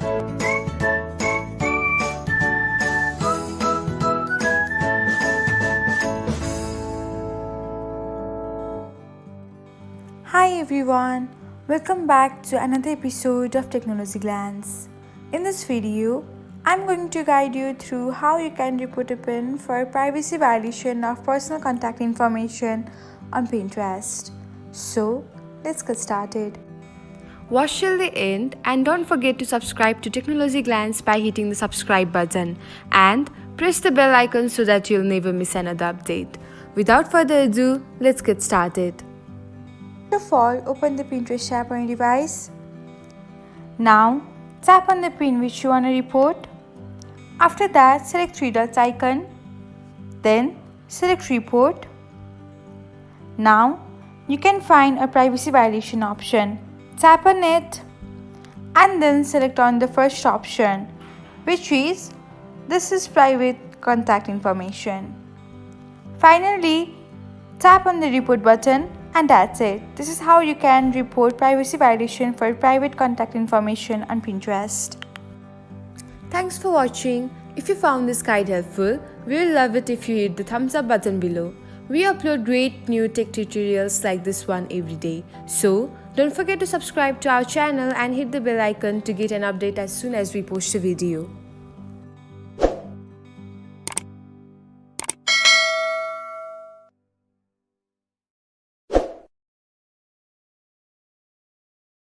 Hi everyone, welcome back to another episode of Technologyglance. In this video, I'm going to guide you through how you can report a pin for privacy violation of personal contact information on Pinterest. So, let's get started. Watch till the end and don't forget to subscribe to Technologyglance by hitting the subscribe button and press the bell icon so that you'll never miss another update. Without further ado, let's get started. First of all, open the Pinterest app on your device. Now, tap on the pin which you want to report. After that, select three dots icon. Then, select report. Now, you can find a privacy violation option. Tap on it and then select on the first option, which is this is private contact information. Finally, tap on the report button and that's it. This is how you can report privacy violation for private contact information on Pinterest. Thanks for watching. If you found this guide helpful, we will love it if you hit the thumbs up button below. We upload great new tech tutorials like this one every day. So, don't forget to subscribe to our channel and hit the bell icon to get an update as soon as we post a video.